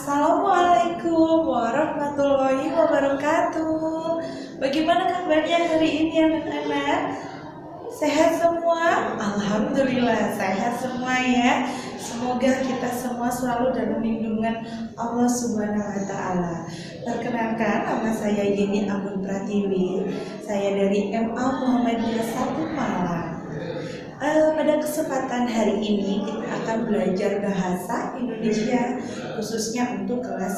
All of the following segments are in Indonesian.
Assalamualaikum warahmatullahi wabarakatuh. Bagaimana kabarnya hari ini anak-anak? Sehat semua? Alhamdulillah sehat semua ya. Semoga kita semua selalu dalam lindungan Allah Subhanahu wa Ta'ala. Perkenalkan, nama saya Yeni Ambon Pratiwi. Saya dari MA Muhammadiyah 1 Malang. Pada kesempatan hari ini kita akan belajar bahasa Indonesia khususnya untuk kelas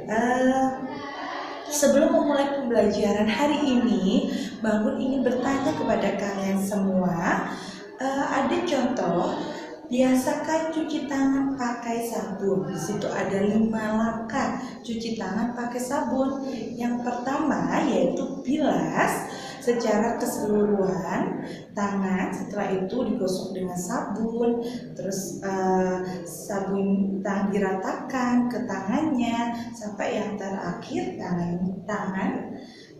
11. Sebelum memulai pembelajaran hari ini, Bangun ingin bertanya kepada kalian semua. Ada contoh, biasakan cuci tangan pakai sabun. Di situ ada 5 langkah cuci tangan pakai sabun. Yang pertama yaitu bilas secara keseluruhan tangan, setelah itu digosok dengan sabun, terus sabun diratakan ke tangannya sampai yang terakhir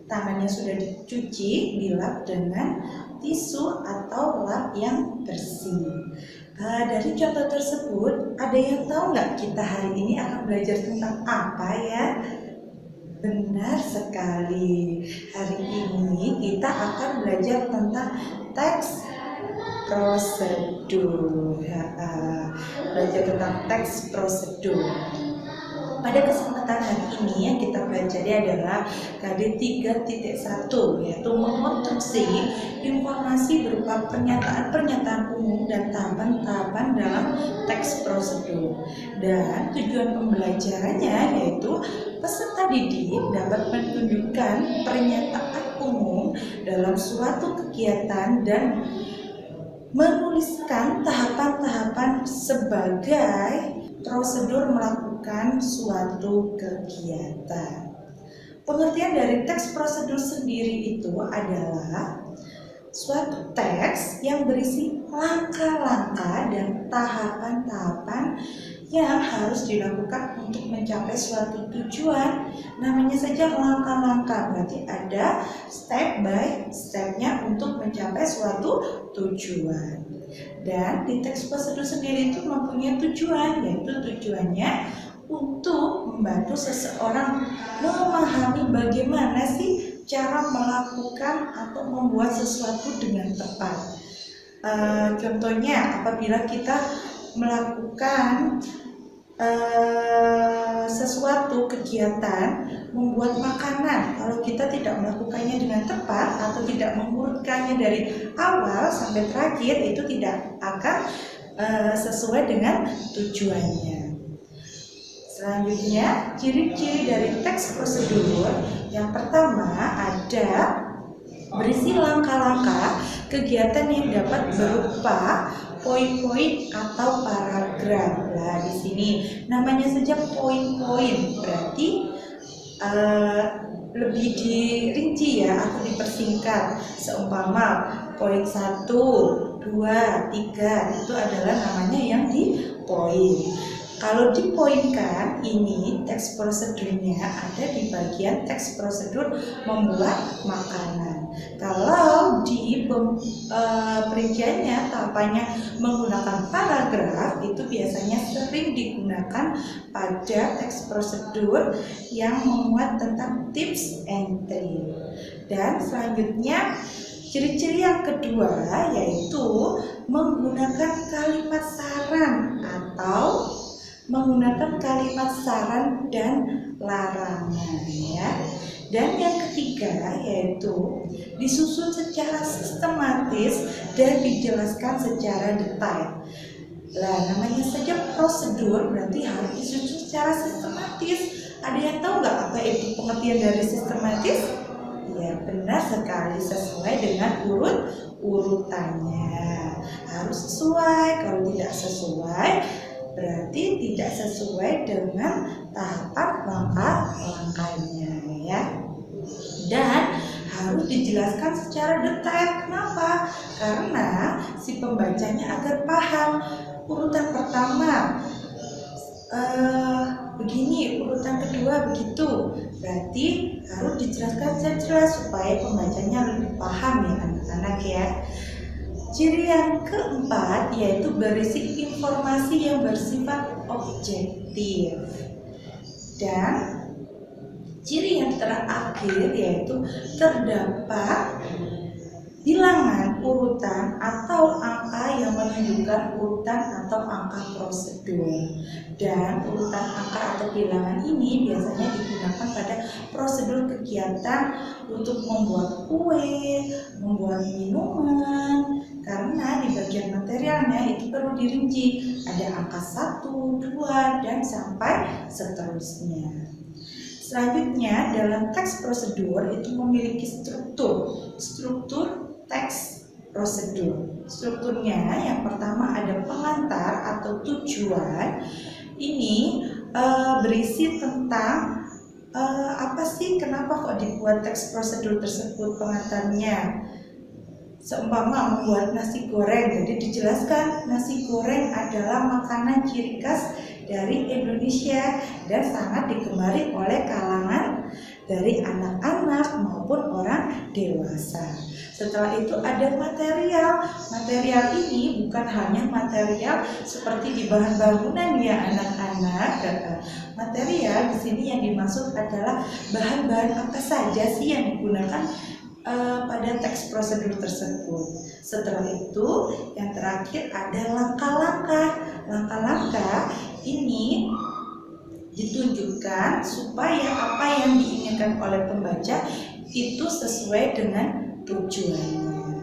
tangannya sudah dicuci, dilap dengan tisu atau lap yang bersih. Dari contoh tersebut, ada yang tahu nggak kita hari ini akan belajar tentang apa ya? Benar sekali, hari ini kita akan belajar tentang teks prosedur. Belajar tentang teks prosedur. Pada kesempatan hari ini yang kita pelajari adalah KD 3.1, yaitu mengonstruksi informasi berupa pernyataan-pernyataan umum dan tahapan-tahapan dalam teks prosedur. Dan tujuan pembelajarannya yaitu peserta didik dapat menunjukkan pernyataan umum dalam suatu kegiatan dan menuliskan tahapan-tahapan sebagai prosedur melakukan suatu kegiatan. Pengertian dari teks prosedur sendiri itu adalah suatu teks yang berisi langkah-langkah dan tahapan-tahapan yang harus dilakukan untuk mencapai suatu tujuan. Namanya saja langkah-langkah, berarti ada step by stepnya untuk mencapai suatu tujuan. Dan di teks prosedur sendiri itu mempunyai tujuan, yaitu tujuannya untuk membantu seseorang memahami bagaimana sih cara melakukan atau membuat sesuatu dengan tepat. Contohnya apabila kita melakukan sesuatu kegiatan membuat makanan, kalau kita tidak melakukannya dengan tepat atau tidak mengurutkannya dari awal sampai terakhir, itu tidak akan sesuai dengan tujuannya. Selanjutnya, ciri-ciri dari teks prosedur. Yang pertama ada berisi langkah-langkah kegiatan yang dapat berupa poin-poin atau paragraf. Nah, di sini namanya saja poin-poin, berarti lebih dirinci ya atau dipersingkat. Seumpama poin 1, 2, 3 itu adalah namanya yang di poin. Kalau dipoinkan, ini teks prosedurnya ada di bagian teks prosedur membuat makanan. Kalau di perinciannya tahapannya menggunakan paragraf, itu biasanya sering digunakan pada teks prosedur yang memuat tentang tips and trick. Dan selanjutnya ciri-ciri yang kedua yaitu menggunakan kalimat saran atau menggunakan kalimat saran dan larangan ya. Dan yang ketiga yaitu disusun secara sistematis dan dijelaskan secara detail. Nah, namanya saja prosedur berarti harus disusun secara sistematis. Ada yang tahu nggak apa itu pengertian dari sistematis? Ya, benar sekali, sesuai dengan urutannya. Harus sesuai, kalau tidak sesuai berarti tidak sesuai dengan tahapan langkah-langkahnya ya. Dan harus dijelaskan secara detail. Kenapa? Karena si pembacanya agar paham. Urutan pertama begini, urutan kedua begitu. Berarti harus dijelaskan secara jelas supaya pembacanya lebih paham ya anak-anak ya. Ciri yang keempat yaitu berisi informasi yang bersifat objektif. Dan ciri yang terakhir yaitu terdapat bilangan, urutan, atau angka yang menunjukkan urutan atau angka prosedur. Dan urutan angka atau bilangan ini biasanya digunakan pada prosedur kegiatan untuk membuat kue, membuat minuman, karena di bagian materialnya itu perlu dirinci, ada angka 1, 2, dan sampai seterusnya. Selanjutnya, dalam teks prosedur itu memiliki struktur teks prosedur. Strukturnya yang pertama ada pengantar atau tujuan. Ini berisi tentang apa sih, kenapa kok dibuat teks prosedur tersebut, pengantarnya. Seumpama membuat nasi goreng, jadi dijelaskan nasi goreng adalah makanan ciri khas dari Indonesia dan sangat digemari oleh kalangan dari anak-anak maupun orang dewasa. Setelah itu ada material. Material ini bukan hanya material seperti di bahan bangunan ya anak-anak. Material di sini yang dimaksud adalah bahan-bahan apa saja sih yang digunakan pada teks prosedur tersebut. Setelah itu yang terakhir ada langkah-langkah. Langkah-langkah ini ditunjukkan supaya apa yang diinginkan oleh pembaca itu sesuai dengan tujuannya.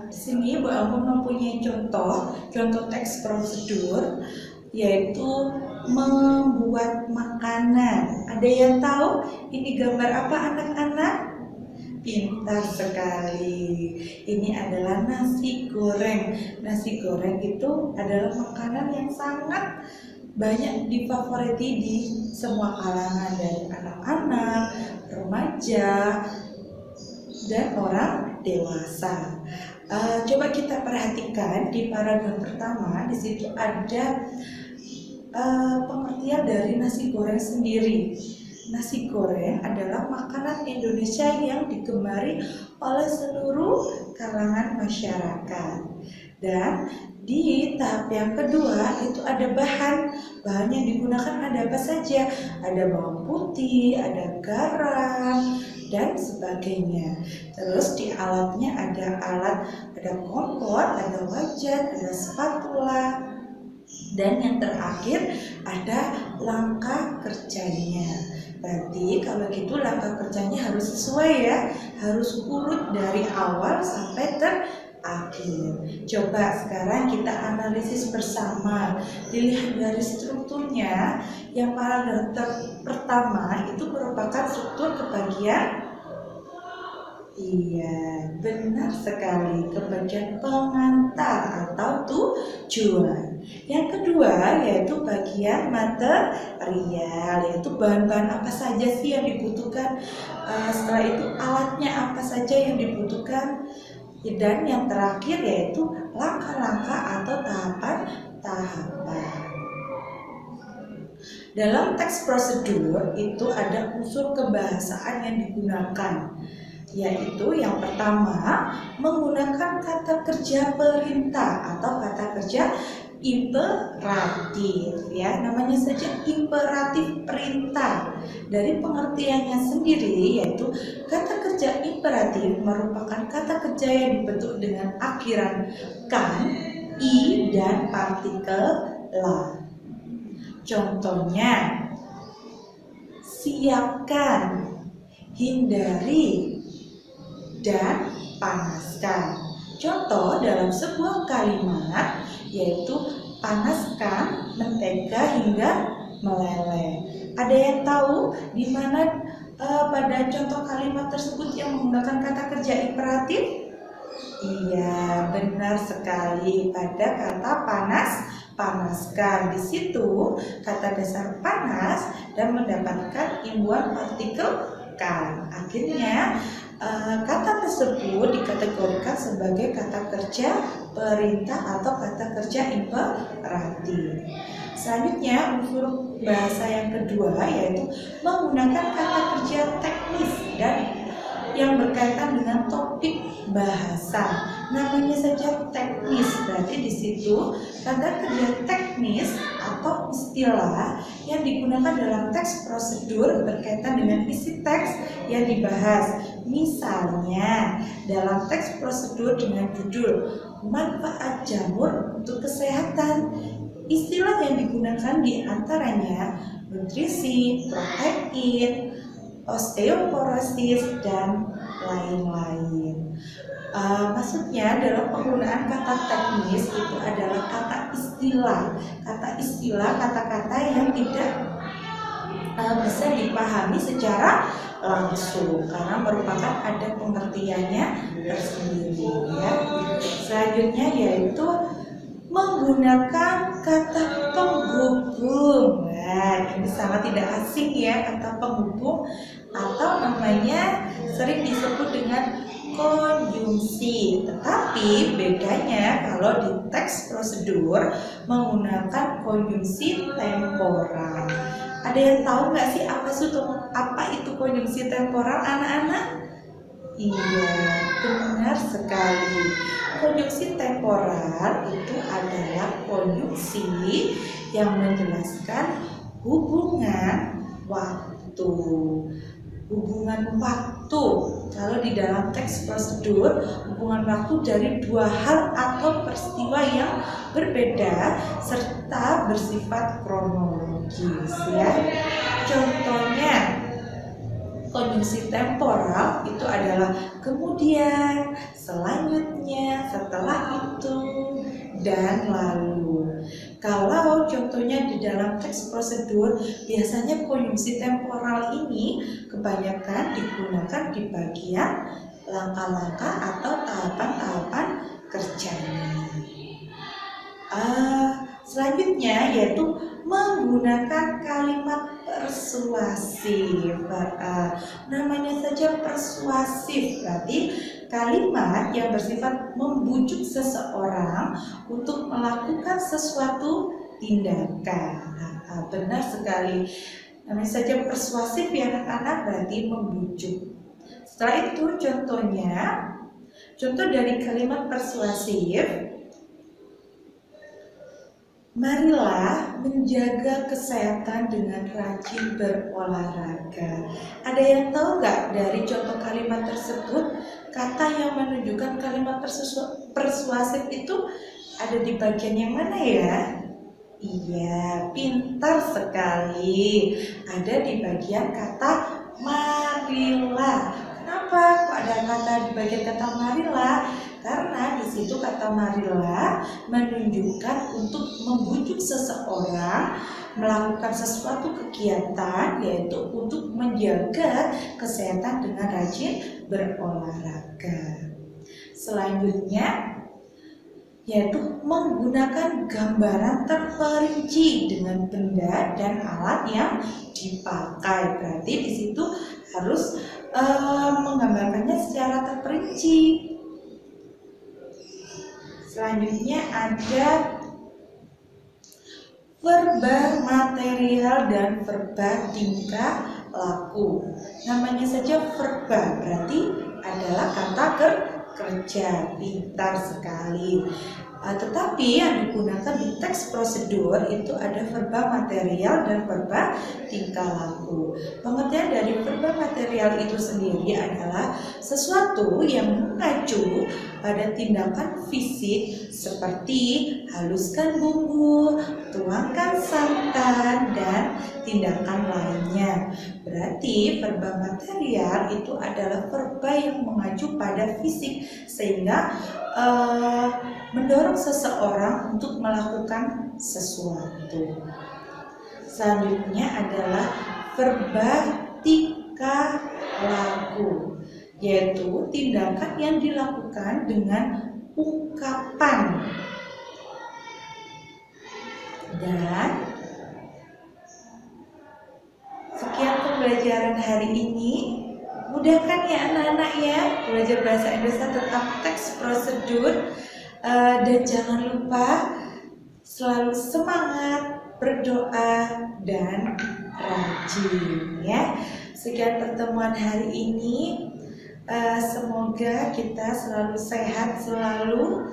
Di sini Bu Almu mempunyai contoh teks prosedur, yaitu membuat makanan. Ada yang tahu ini gambar apa anak-anak? Pintar sekali. Ini adalah nasi goreng. Nasi goreng itu adalah makanan yang sangat banyak difavoriti di semua kalangan, dari anak-anak, remaja, dan orang dewasa. Coba kita perhatikan di paragraf pertama, di situ ada pengertian dari nasi goreng sendiri. Nasi goreng adalah makanan Indonesia yang digemari oleh seluruh kalangan masyarakat. Dan di tahap yang kedua itu ada bahan yang digunakan, ada apa saja? Ada bawang putih, ada garam, dan sebagainya. Terus di alatnya ada kompor, ada wajan, ada spatula, dan yang terakhir ada langkah kerjanya. Berarti kalau gitu langkah kerjanya harus sesuai ya, harus urut dari awal sampai terakhir. Coba sekarang kita analisis bersama. Dilihat dari strukturnya, yang paragraf pertama itu merupakan struktur kebagian. Iya, benar sekali, kebagian pengantar atau tujuan. Yang kedua yaitu bagian material, yaitu bahan-bahan apa saja sih yang dibutuhkan. Setelah itu alatnya apa saja yang dibutuhkan. Dan yang terakhir yaitu langkah-langkah atau tahapan-tahapan. Dalam teks prosedur itu ada unsur kebahasaan yang digunakan, yaitu yang pertama menggunakan kata kerja perintah atau kata kerja imperatif ya, namanya saja imperatif perintah. Dari pengertiannya sendiri yaitu kata kerja imperatif merupakan kata kerja yang dibentuk dengan akhiran kan, i, dan partikel la. Contohnya, siapkan, hindari, dan panaskan. Contoh dalam sebuah kalimat yaitu panaskan mentega hingga meleleh. Ada yang tahu di mana pada contoh kalimat tersebut yang menggunakan kata kerja imperatif? Iya, benar sekali, pada kata panaskan. Di situ kata dasar panas dan mendapatkan imbuhan partikel kan. Akhirnya kata tersebut dikategorikan sebagai kata kerja perintah atau kata kerja imperatif. Selanjutnya unsur bahasa yang kedua yaitu menggunakan kata kerja teknis dan yang berkaitan dengan topik bahasa. Namanya saja teknis, berarti di situ tanda kerja teknis atau istilah yang digunakan dalam teks prosedur berkaitan dengan isi teks yang dibahas. Misalnya dalam teks prosedur dengan judul manfaat jamur untuk kesehatan, istilah yang digunakan diantaranya nutrisi, protein, osteoporosis, dan lain-lain. Maksudnya dalam penggunaan kata teknis itu adalah kata istilah, kata-kata yang tidak bisa dipahami secara langsung karena merupakan ada pengertiannya tersendiri ya. Selanjutnya yaitu menggunakan kata penghubung. Nah, ini sangat tidak asing ya kata penghubung, atau namanya sering disebut dengan konjungsi. Tetapi bedanya kalau di teks prosedur menggunakan konjungsi temporal. Ada yang tahu nggak sih apa itu konjungsi temporal, anak-anak? Iya, benar sekali. Konjungsi temporal itu adalah konjungsi yang menjelaskan hubungan waktu. Hubungan waktu, kalau di dalam teks prosedur, hubungan waktu dari dua hal atau peristiwa yang berbeda serta bersifat kronologis ya. Contohnya konjungsi temporal itu adalah kemudian, selanjutnya, setelah itu, dan lalu. Kalau contohnya di dalam teks prosedur, biasanya konjungsi temporal ini kebanyakan digunakan di bagian langkah-langkah atau tahapan-tahapan kerjanya. Selanjutnya yaitu menggunakan kalimat persuasif. Namanya saja persuasif, berarti kalimat yang bersifat membujuk seseorang untuk melakukan sesuatu tindakan. Benar sekali. Namanya saja persuasif ya anak-anak, berarti membujuk. Setelah itu contoh dari kalimat persuasif. Marilah menjaga kesehatan dengan rajin berolahraga. Ada yang tahu nggak dari contoh kalimat tersebut, kata yang menunjukkan kalimat persuasif itu ada di bagian yang mana ya? Iya, pintar sekali. Ada di bagian kata marilah. Kenapa kok ada kata di bagian kata marilah? Karena di situ kata marilah menunjukkan untuk membujuk seseorang melakukan sesuatu kegiatan, yaitu untuk menjaga kesehatan dengan rajin berolahraga. Selanjutnya yaitu menggunakan gambaran terperinci dengan benda dan alat yang dipakai. Berarti di situ harus menggambarkannya secara terperinci. Selanjutnya ada verba material dan verba tingkah laku. Namanya saja verba, berarti adalah kata kerja. Pintar sekali. Tetapi yang digunakan di teks prosedur itu ada verba material dan verba tingkah laku. Pengertian dari verba material itu sendiri adalah sesuatu yang mengacu pada tindakan fisik seperti haluskan bumbu, tuangkan santan, dan tindakan lainnya. Berarti verba material itu adalah verba yang mengacu pada fisik sehingga mendorong seseorang untuk melakukan sesuatu. Selanjutnya adalah verba tingkah laku, yaitu tindakan yang dilakukan dengan ungkapan. Dan sekian pembelajaran hari ini. Mudah kan ya anak-anak ya belajar bahasa Indonesia tentang teks prosedur. Dan jangan lupa selalu semangat, berdoa, dan rajin ya. Sekian pertemuan hari ini. Semoga kita selalu sehat selalu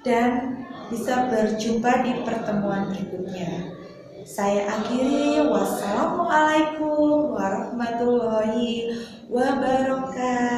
dan bisa berjumpa di pertemuan berikutnya. Saya akhiri, wassalamualaikum warahmatullahi wabarakatuh.